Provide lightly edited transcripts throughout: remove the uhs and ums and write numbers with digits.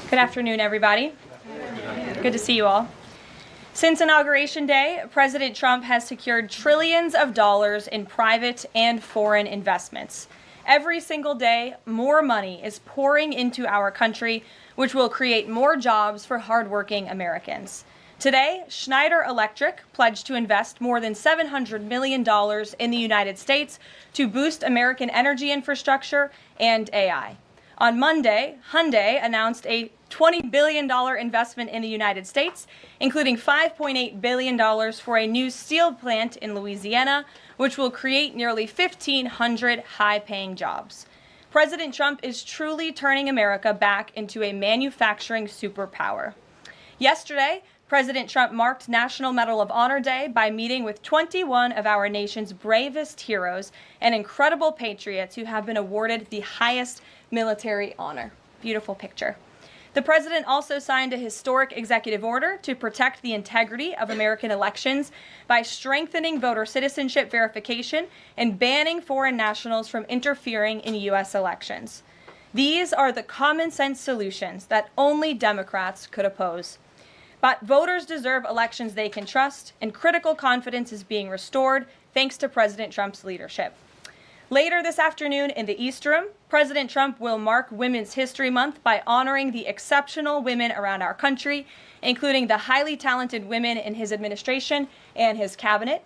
Good afternoon, everybody. Good to see you all. Since Inauguration Day, President Trump has secured trillions of dollars in private and foreign investments. Every single day, more money is pouring into our country, which will create more jobs for hardworking Americans. Today, Schneider Electric pledged to invest more than $700 million in the United States to boost American energy infrastructure and AI. On Monday, Hyundai announced a $20 billion investment in the United States, including $5.8 billion for a new steel plant in Louisiana, which will create nearly 1,500 high-paying jobs. President Trump is truly turning America back into a manufacturing superpower. Yesterday, President Trump marked National Medal of Honor Day by meeting with 21 of our nation's bravest heroes and incredible patriots who have been awarded the highest military honor. Beautiful picture. The president also signed a historic executive order to protect the integrity of American elections by strengthening voter citizenship verification and banning foreign nationals from interfering in U.S. elections. These are the common sense solutions that only Democrats could oppose. But voters deserve elections they can trust, and critical confidence is being restored thanks to President Trump's leadership. Later this afternoon in the East Room, President Trump will mark Women's History Month by honoring the exceptional women around our country, including the highly talented women in his administration and his cabinet.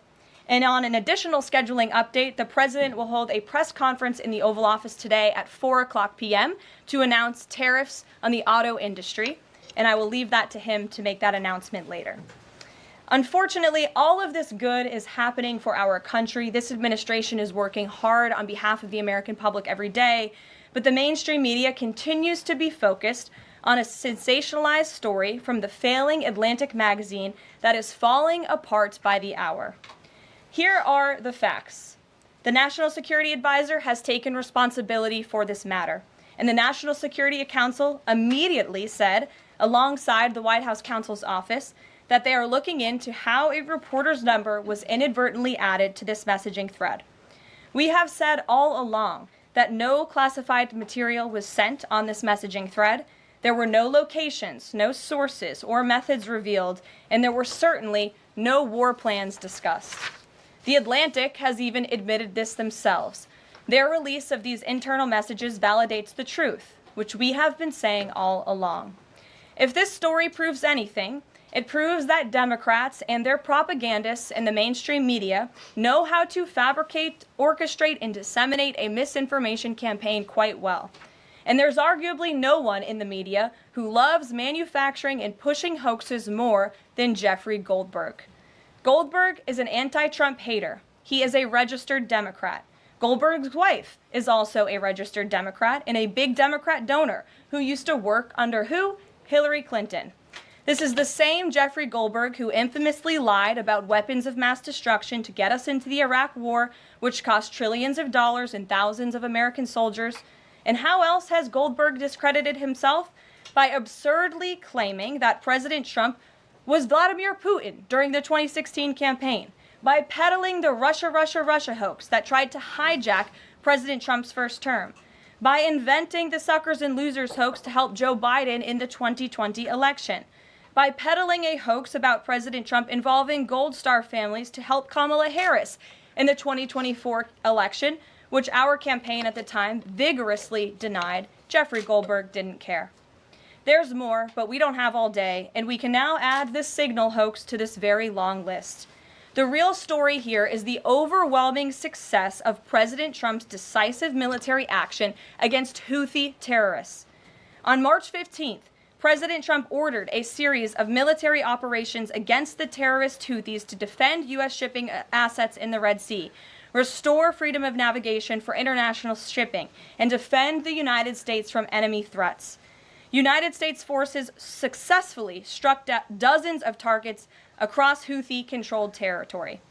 And on an additional scheduling update, the president will hold a press conference in the Oval Office today at 4:00 p.m. to announce tariffs on the auto industry. And I will leave that to him to make that announcement later. Unfortunately, all of this good is happening for our country. This administration is working hard on behalf of the American public every day, but the mainstream media continues to be focused on a sensationalized story from the failing Atlantic magazine that is falling apart by the hour. Here are the facts. The National Security Advisor has taken responsibility for this matter, and the National Security Council immediately said, alongside the White House counsel's office, that they are looking into how a reporter's number was inadvertently added to this messaging thread. We have said all along that no classified material was sent on this messaging thread. There were no locations, no sources, or methods revealed, and there were certainly no war plans discussed. The Atlantic has even admitted this themselves. Their release of these internal messages validates the truth, which we have been saying all along. If this story proves anything, it proves that Democrats and their propagandists in the mainstream media know how to fabricate, orchestrate, and disseminate a misinformation campaign quite well. And there's arguably no one in the media who loves manufacturing and pushing hoaxes more than Jeffrey Goldberg. Goldberg is an anti-Trump hater. He is a registered Democrat. Goldberg's wife is also a registered Democrat and a big Democrat donor who used to work under who? Hillary Clinton. This is the same Jeffrey Goldberg who infamously lied about weapons of mass destruction to get us into the Iraq War, which cost trillions of dollars and thousands of American soldiers. And how else has Goldberg discredited himself? By absurdly claiming that President Trump was Vladimir Putin during the 2016 campaign, by peddling the Russia hoax that tried to hijack President Trump's first term, by inventing the suckers and losers hoax to help Joe Biden in the 2020 election, by peddling a hoax about President Trump involving Gold Star families to help Kamala Harris in the 2024 election, which our campaign at the time vigorously denied. Jeffrey Goldberg didn't care. There's more, but we don't have all day, and we can now add this Signal hoax to this very long list. The real story here is the overwhelming success of President Trump's decisive military action against Houthi terrorists. On March 15th, President Trump ordered a series of military operations against the terrorist Houthis to defend U.S. shipping assets in the Red Sea, restore freedom of navigation for international shipping, and defend the United States from enemy threats. United States forces successfully struck dozens of targets across Houthi-controlled territory.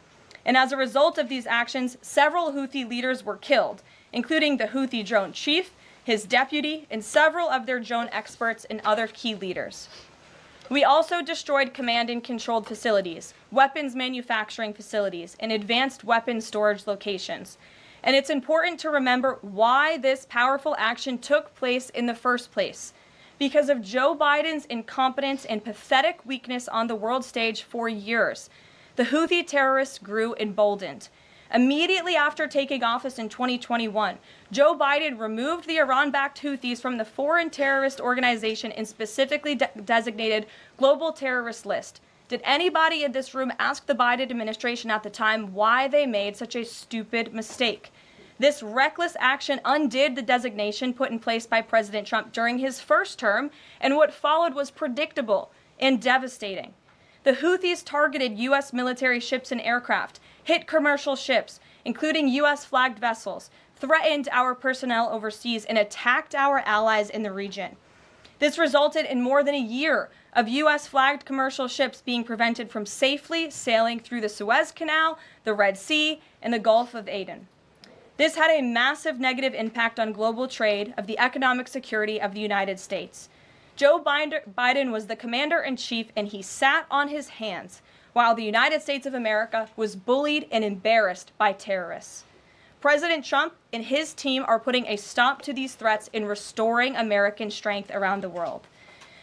And as a result of these actions, several Houthi leaders were killed, including the Houthi drone chief, his deputy, and several of their drone experts and other key leaders. We also destroyed command and controlled facilities, weapons manufacturing facilities, and advanced weapons storage locations. And it's important to remember why this powerful action took place in the first place. because of Joe Biden's incompetence and pathetic weakness on the world stage for years. The Houthi terrorists grew emboldened. Immediately after taking office in 2021, Joe Biden removed the Iran-backed Houthis from the foreign terrorist organization and specifically designated global terrorist list. Did anybody in this room ask the Biden administration at the time why they made such a stupid mistake? This reckless action undid the designation put in place by President Trump during his first term, and what followed was predictable and devastating. The Houthis targeted U.S. military ships and aircraft, hit commercial ships, including U.S.-flagged vessels, threatened our personnel overseas, and attacked our allies in the region. This resulted in more than a year of U.S.-flagged commercial ships being prevented from safely sailing through the Suez Canal, the Red Sea, and the Gulf of Aden. This had a massive negative impact on global trade of the economic security of the United States. Joe Biden was the commander-in-chief, and he sat on his hands while the United States of America was bullied and embarrassed by terrorists. President Trump and his team are putting a stop to these threats and restoring American strength around the world.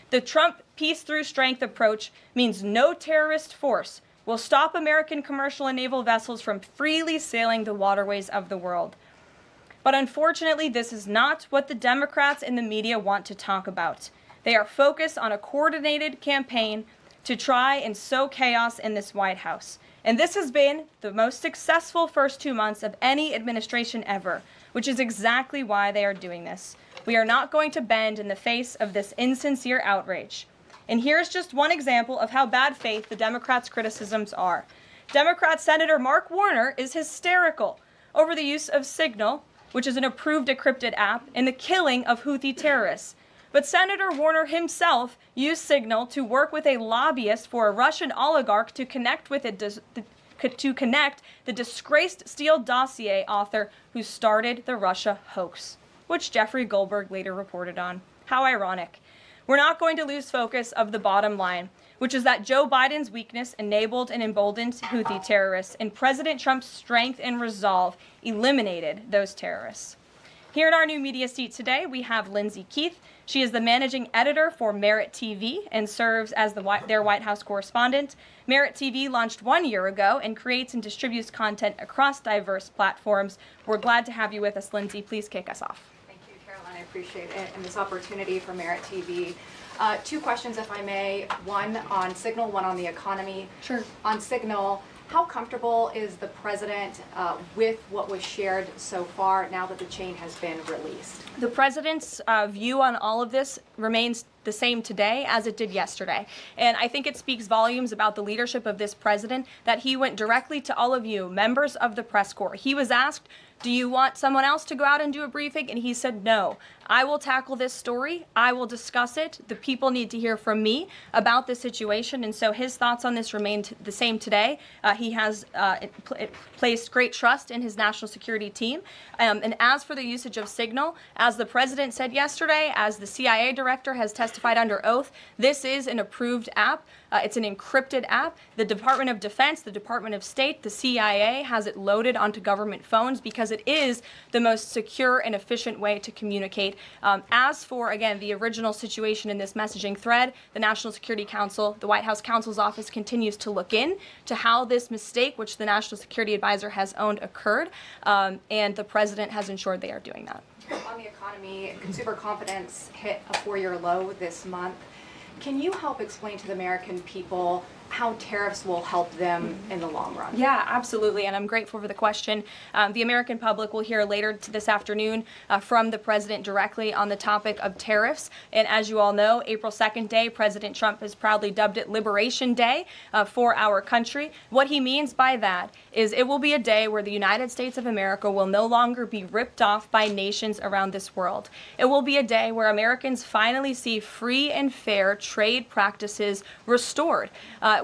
The Trump peace through strength approach means no terrorist force will stop American commercial and naval vessels from freely sailing the waterways of the world. But unfortunately, this is not what the Democrats and the media want to talk about. They are focused on a coordinated campaign to try and sow chaos in this White House. And this has been the most successful first 2 months of any administration ever, which is exactly why they are doing this. We are not going to bend in the face of this insincere outrage. And here's just one example of how bad faith the Democrats' criticisms are. Democrat Senator Mark Warner is hysterical over the use of Signal, which is an approved decrypted app, in the killing of Houthi terrorists. But Senator Warner himself used Signal to work with a lobbyist for a Russian oligarch to connect the disgraced Steele dossier author who started the Russia hoax, which Jeffrey Goldberg later reported on. How ironic. We're not going to lose focus of the bottom line, which is that Joe Biden's weakness enabled and emboldened Houthi terrorists, and President Trump's strength and resolve eliminated those terrorists. Here in our new media seat today, we have Lindsay Keith. She is the managing editor for Merit TV and serves as their White House correspondent. Merit TV launched 1 year ago and creates and distributes content across diverse platforms. We're glad to have you with us, Lindsay. Please kick us off. I appreciate it and this opportunity for Merit TV. Two questions, if I may. One on Signal, one on the economy. Sure. On Signal, how comfortable is the president with what was shared so far now that the chain has been released? The president's view on all of this remains the same today as it did yesterday. And I think it speaks volumes about the leadership of this president that he went directly to all of you, members of the press corps. He was asked, do you want someone else to go out and do a briefing? And he said, no, I will tackle this story. I will discuss it. The people need to hear from me about this situation. And so his thoughts on this remain the same today. He has placed great trust in his national security team. And as for the usage of Signal, as the president said yesterday, as the CIA director has testified under oath, this is an approved app. It's an encrypted app. The Department of Defense, the Department of State, the CIA has it loaded onto government phones because it is the most secure and efficient way to communicate. As for, again, the original situation in this messaging thread, the National Security Council, the White House counsel's office continues to look in to how this mistake, which the National Security Advisor has owned, occurred, and the president has ensured they are doing that. On the economy, consumer confidence hit a 4-year low this month. Can you help explain to the American people how tariffs will help them in the long run? Yeah, absolutely, and I'm grateful for the question. The American public will hear later this afternoon from the president directly on the topic of tariffs. And as you all know, April 2nd day, President Trump has proudly dubbed it Liberation Day for our country. What he means by that is it will be a day where the United States of America will no longer be ripped off by nations around this world. It will be a day where Americans finally see free and fair trade practices restored.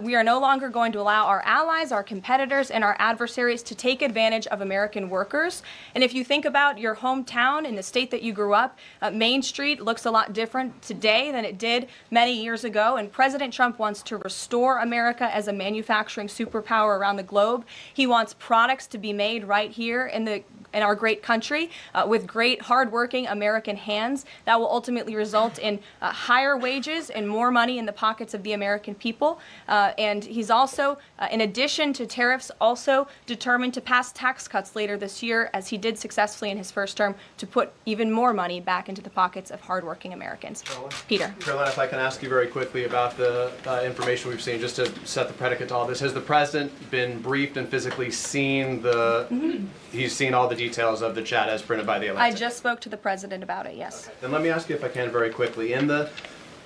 We are no longer going to allow our allies, our competitors, and our adversaries to take advantage of American workers. And if you think about your hometown in the state that you grew up, Main Street looks a lot different today than it did many years ago. And President Trump wants to restore America as a manufacturing superpower around the globe. He wants products to be made right here in the our great country with great, hardworking American hands that will ultimately result in higher wages and more money in the pockets of the American people. And he's also, in addition to tariffs, also determined to pass tax cuts later this year, as he did successfully in his first term, to put even more money back into the pockets of hardworking Americans. Peter. Caroline, if I can ask you very quickly about the information we've seen, just to set the predicate to all this. Has the president been briefed and physically seen he's seen all the details of the chat as printed by the Atlantic? I just spoke to the president about it, yes. Okay. Then let me ask you, if I can, very quickly. In the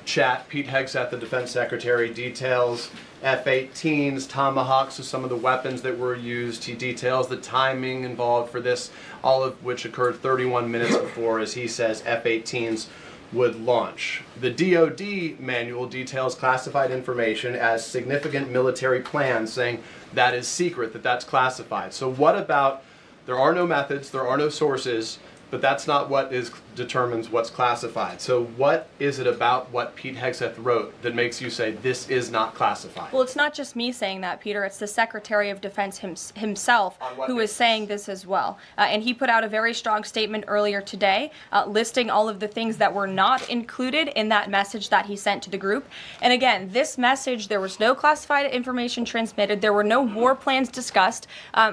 chat, Pete Hegseth, the defense secretary, details F-18s, Tomahawks, so some of the weapons that were used. He details the timing involved for this, all of which occurred 31 minutes before, as he says, F-18s would launch. The DoD manual details classified information as significant military plans, saying that is secret, that's classified. So what about, there are no methods, there are no sources, but that's not what determines what's classified. So what is it about what Pete Hegseth wrote that makes you say this is not classified? Well, it's not just me saying that, Peter. It's the Secretary of Defense himself who is saying this as well. And he put out a very strong statement earlier today listing all of the things that were not included in that message that he sent to the group. And again, this message, there was no classified information transmitted. There were no war plans discussed.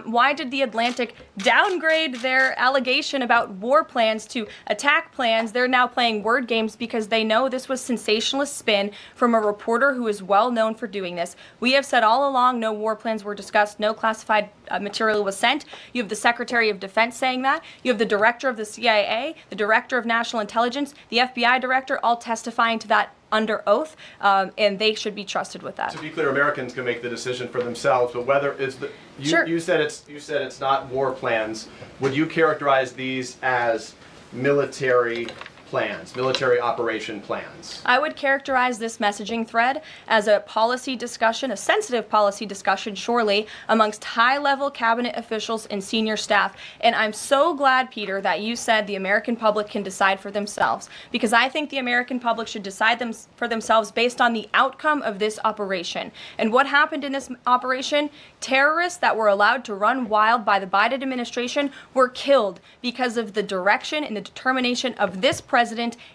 Why did the Atlantic downgrade their allegation about war plans to attack plans? They're now playing word games because they know this was sensationalist spin from a reporter who is well known for doing this. We have said all along no war plans were discussed, no classified material was sent. You have the Secretary of Defense saying that. You have the Director of the CIA, the Director of National Intelligence, the FBI Director, all testifying to that under oath, and they should be trusted with that. To be clear, Americans can make the decision for themselves, but whether it's the Sure. you said it's not war plans. Would you characterize these as military plans, military operation plans? I would characterize this messaging thread as a policy discussion, a sensitive policy discussion, surely, amongst high-level cabinet officials and senior staff. And I'm so glad, Peter, that you said the American public can decide for themselves, because I think the American public should decide for themselves based on the outcome of this operation. And what happened in this operation? Terrorists that were allowed to run wild by the Biden administration were killed because of the direction and the determination of this president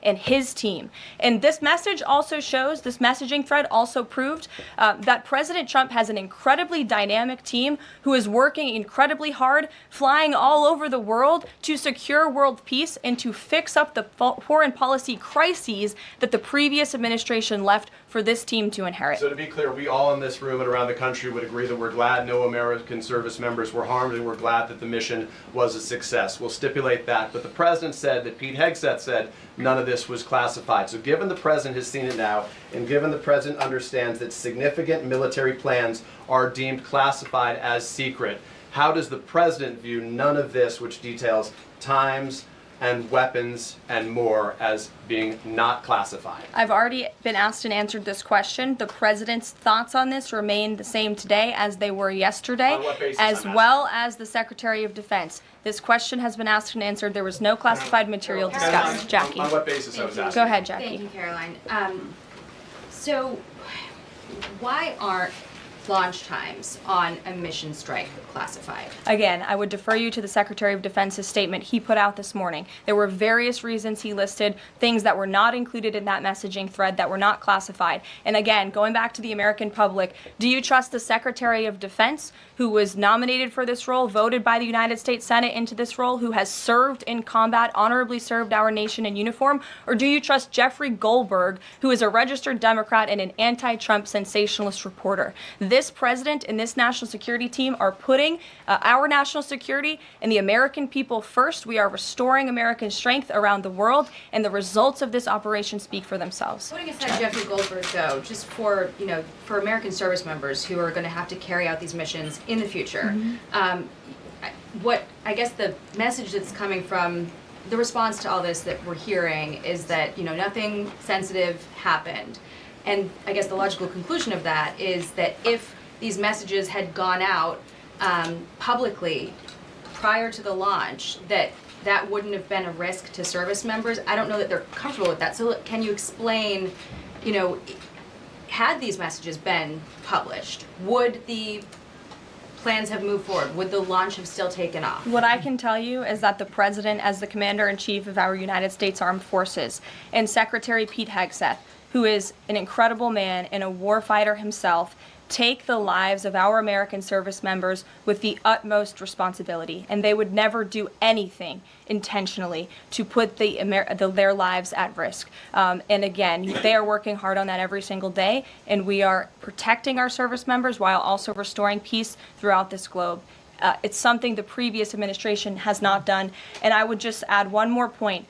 and his team. And this message also shows, this messaging thread also proved that President Trump has an incredibly dynamic team who is working incredibly hard, flying all over the world to secure world peace and to fix up the foreign policy crises that the previous administration left for this team to inherit. So to be clear, we all in this room and around the country would agree that we're glad no American service members were harmed, and we're glad that the mission was a success. We'll stipulate that. But the president said that Pete Hegseth said none of this was classified. So given the president has seen it now, and given the president understands that significant military plans are deemed classified as secret, how does the president view none of this, which details times and weapons and more, as being not classified? I've already been asked and answered this question. The president's thoughts on this remain the same today as they were yesterday, On what basis, as well as the Secretary of Defense. This question has been asked and answered. There was no classified material discussed. Jackie. On what basis I was asking? Go ahead, Jackie. Thank you, Caroline. So why aren't launch times on a mission strike classified? Again, I would defer you to the Secretary of Defense's statement he put out this morning. There were various reasons he listed, things that were not included in that messaging thread that were not classified. And again, going back to the American public, do you trust the Secretary of Defense, who was nominated for this role, voted by the United States Senate into this role, who has served in combat, honorably served our nation in uniform? Or do you trust Jeffrey Goldberg, who is a registered Democrat and an anti-Trump sensationalist reporter? This president and this national security team are putting our national security and the American people first. We are restoring American strength around the world, and the results of this operation speak for themselves. Putting aside Jeffrey Goldberg, though, just for for American service members who are going to have to carry out these missions in the future, what I guess the message that's coming from the response to all this that we're hearing is that nothing sensitive happened. And I guess the logical conclusion of that is that if these messages had gone out publicly prior to the launch, that wouldn't have been a risk to service members. I don't know that they're comfortable with that. So can you explain, had these messages been published, would the plans have moved forward? Would the launch have still taken off? What I can tell you is that the President, as the Commander-in-Chief of our United States Armed Forces, and Secretary Pete Hegseth, who is an incredible man and a warfighter himself, take the lives of our American service members with the utmost responsibility, and they would never do anything intentionally to put their lives at risk. And again, they are working hard on that every single day, and we are protecting our service members while also restoring peace throughout this globe. It's something the previous administration has not done. And I would just add one more point.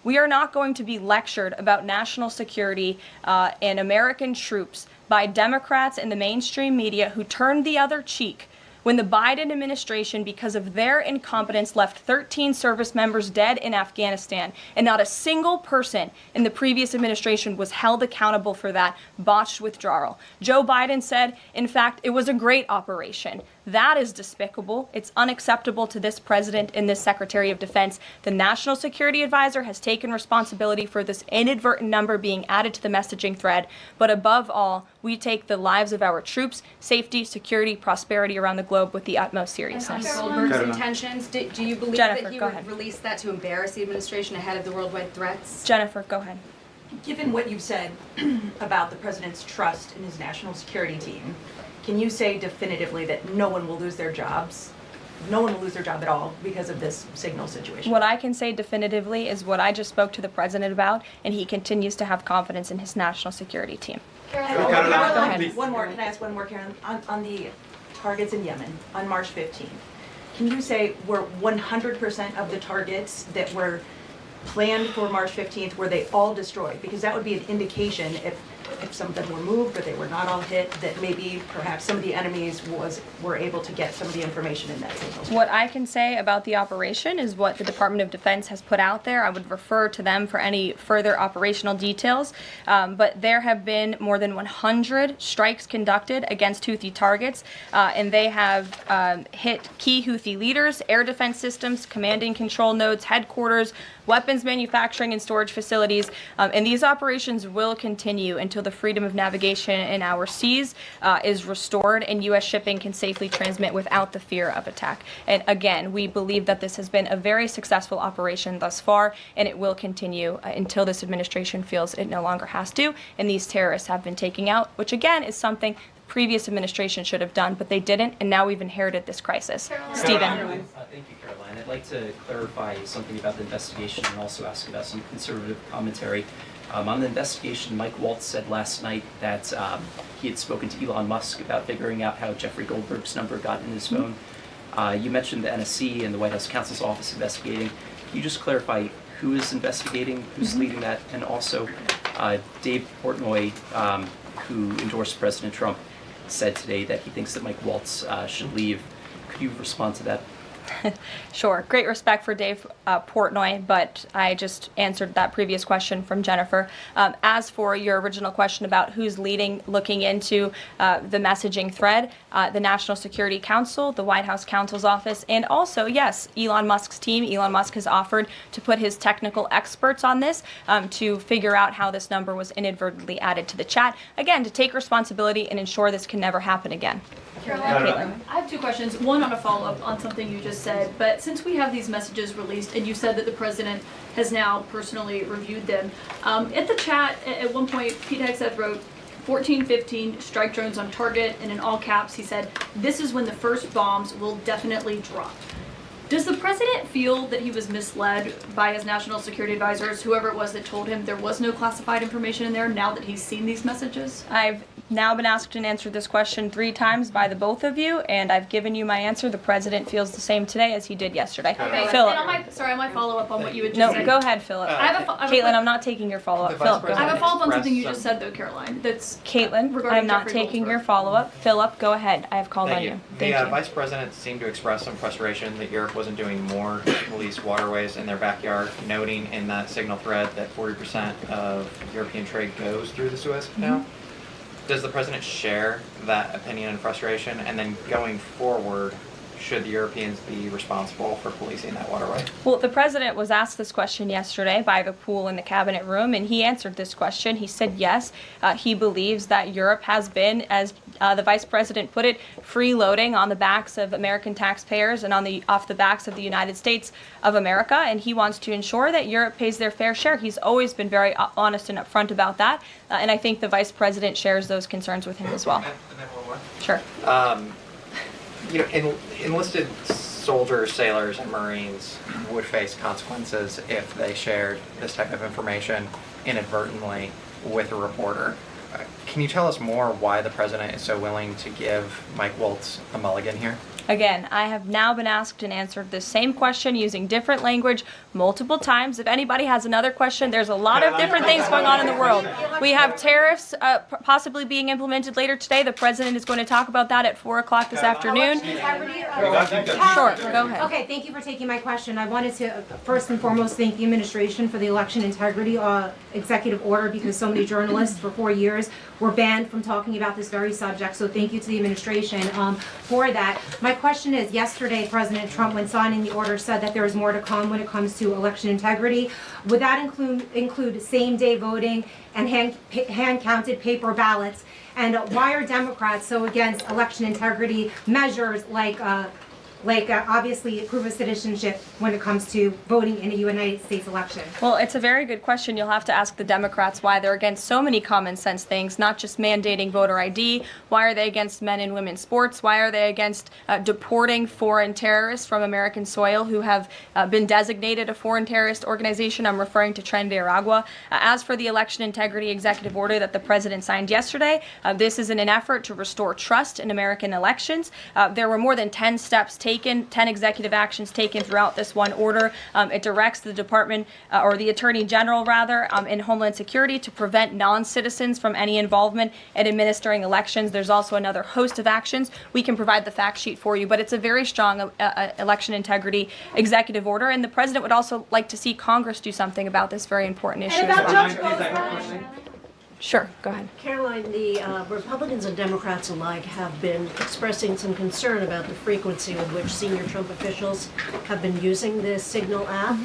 We are not going to be lectured about national security and American troops by Democrats and the mainstream media who turned the other cheek when the Biden administration, because of their incompetence, left 13 service members dead in Afghanistan, and not a single person in the previous administration was held accountable for that botched withdrawal. Joe Biden said, in fact, it was a great operation. That is despicable. It's unacceptable to this president and this Secretary of Defense. The National Security Advisor has taken responsibility for this inadvertent number being added to the messaging thread. But above all, we take the lives of our troops, safety, security, prosperity around the globe with the utmost seriousness. Goldberg's intentions, do you believe Jennifer, that he go would ahead. release that to embarrass the administration ahead of the worldwide threats? Jennifer, go ahead. Given what you've said about the president's trust in his national security team, can you say definitively that no one will lose their jobs? No one will lose their job at all because of this Signal situation? What I can say definitively is what I just spoke to the president about, and he continues to have confidence in his national security team. Go ahead. One more, can I ask one more, Karen? On the targets in Yemen on March 15th, can you say were 100% of the targets that were planned for March 15th, were they all destroyed? Because that would be an indication if some of them were moved or they were not all hit, that maybe perhaps some of the enemies were able to get some of the information in that signal. What I can say about the operation is what the Department of Defense has put out there. I would refer to them for any further operational details. But there have been more than 100 strikes conducted against Houthi targets, and they have hit key Houthi leaders, air defense systems, command and control nodes, headquarters, weapons manufacturing and storage facilities, and these operations will continue until the freedom of navigation in our seas is restored and U.S. shipping can safely transmit without the fear of attack. And again, we believe that this has been a very successful operation thus far, and it will continue until this administration feels it no longer has to, and these terrorists have been taken out, which again is something the previous administration should have done, but they didn't, and now we've inherited this crisis. Stephen. Thank you, Caroline. I'd like to clarify something about the investigation and also ask about some conservative commentary. On the investigation, Mike Waltz said last night that he had spoken to Elon Musk about figuring out how Jeffrey Goldberg's number got in his phone. You mentioned the NSC and the White House counsel's office investigating. Can you just clarify who is investigating, who's leading that, and also Dave Portnoy, who endorsed President Trump, said today that he thinks that Mike Waltz should leave. Could you respond to that? Sure. Great respect for Dave Portnoy, but I just answered that previous question from Jennifer. As for your original question about who's looking into the messaging thread, the National Security Council, the White House counsel's office, and also, yes, Elon Musk's team. Elon Musk has offered to put his technical experts on this to figure out how this number was inadvertently added to the chat. Again, to take responsibility and ensure this can never happen again. Caroline, I have two questions. One on a follow-up on something you just said, but since we have these messages released and you said that the president has now personally reviewed them, at the chat at one point Pete Hegseth wrote 1415 strike drones on target, and in all caps he said, "This is when the first bombs will definitely drop." Does the president feel that he was misled by his national security advisors, whoever it was that told him there was no classified information in there, now that he's seen these messages? I've now been asked and answered this question 3 times by the both of you, and I've given you my answer. The president feels the same today as he did yesterday. Okay, Philip. and on my follow-up on what you had just No, said. go ahead, Philip. Caitlin, I'm not taking your follow-up. Philip, go I have ahead. a follow-up on something you just said, though, Caroline. That's Caitlin, regarding I'm not Jeffrey taking Goldberg. your follow-up. Philip, go ahead. I have called on you. Thank you. Vice President seemed to express some frustration that Europe wasn't doing more to police waterways in their backyard, noting in that signal thread that 40% of European trade goes through the Suez Canal. Does the president share that opinion and frustration? And then going forward, should the Europeans be responsible for policing that waterway? Well, the president was asked this question yesterday by the pool in the cabinet room, and he answered this question. He said yes, he believes that Europe has been, as the vice president put it, freeloading on the backs of American taxpayers and off the backs of the United States of America, and he wants to ensure that Europe pays their fair share. He's always been very honest and upfront about that, and I think the vice president shares those concerns with him as well. And then one more. Sure. Enlisted soldiers, sailors, and Marines would face consequences if they shared this type of information inadvertently with a reporter. Can you tell us more why the president is so willing to give Mike Waltz a mulligan here? Again, I have now been asked and answered the same question using different language multiple times. If anybody has another question, there's a lot of different things going on in the world. We have tariffs possibly being implemented later today. The president is going to talk about that at 4 o'clock this afternoon. Sure, go ahead. Okay, thank you for taking my question. I wanted to first and foremost thank the administration for the election integrity executive order, because so many journalists for 4 years were banned from talking about this very subject. So thank you to the administration for that. My question is, yesterday President Trump, when signing the order, said that there is more to come when it comes to election integrity. Would that include same-day voting and hand-counted paper ballots? And why are Democrats so against election integrity measures like obviously proof of citizenship when it comes to voting in a United States election? Well, it's a very good question. You'll have to ask the Democrats why they're against so many common sense things, not just mandating voter ID. Why are they against men and women's sports? Why are they against deporting foreign terrorists from American soil who have been designated a foreign terrorist organization? I'm referring to Tren de Aragua. As for the election integrity executive order that the president signed yesterday, this is in an effort to restore trust in American elections. There were more than 10 steps taken, 10 executive actions taken throughout this one order. It directs the department, or the attorney general rather, in Homeland Security to prevent non-citizens from any involvement in administering elections. There's also another host of actions. We can provide the fact sheet for you, but it's a very strong election integrity executive order, and the president would also like to see Congress do something about this very important issue as well. Sure, go ahead. Caroline, the Republicans and Democrats alike have been expressing some concern about the frequency with which senior Trump officials have been using the Signal app.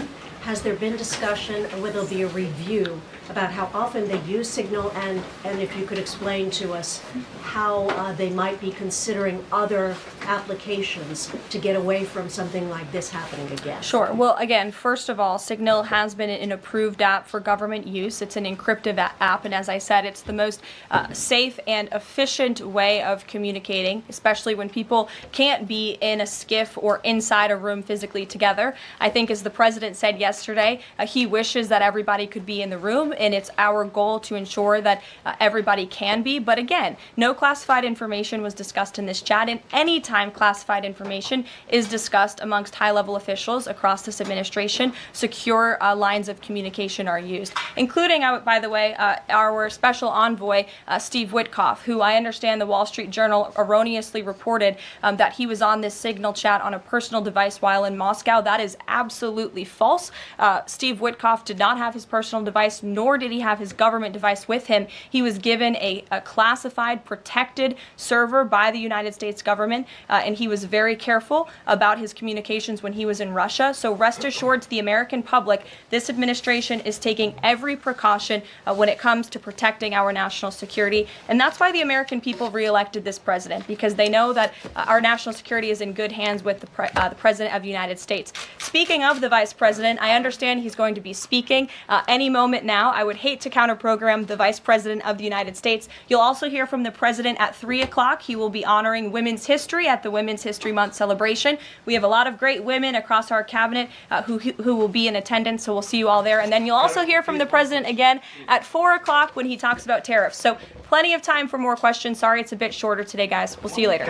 Has there been discussion, or will there be a review about how often they use Signal, and if you could explain to us how they might be considering other applications to get away from something like this happening again? Sure. Well, again, first of all, Signal has been an approved app for government use. It's an encrypted app, and as I said, it's the most safe and efficient way of communicating, especially when people can't be in a skiff or inside a room physically together. I think, as the president said yesterday, he wishes that everybody could be in the room, and it's our goal to ensure that everybody can be. But again, no classified information was discussed in this chat, and any time classified information is discussed amongst high-level officials across this administration, secure lines of communication are used, including, by the way, our special envoy, Steve Witkoff, who I understand the Wall Street Journal erroneously reported that he was on this Signal chat on a personal device while in Moscow. That is absolutely false. Steve Witkoff did not have his personal device, nor did he have his government device with him. He was given a classified, protected server by the United States government, and he was very careful about his communications when he was in Russia. So rest assured to the American public, this administration is taking every precaution when it comes to protecting our national security. And that's why the American people reelected this president, because they know that our national security is in good hands with the President of the United States. Speaking of the Vice President, I understand he's going to be speaking any moment now. I would hate to counter-program the Vice President of the United States. You'll also hear from the President at 3 o'clock. He will be honoring Women's History at the Women's History Month celebration. We have a lot of great women across our cabinet who will be in attendance, so we'll see you all there. And then you'll also hear from the President again at 4 o'clock when he talks about tariffs. So plenty of time for more questions. Sorry it's a bit shorter today, guys. We'll see you later.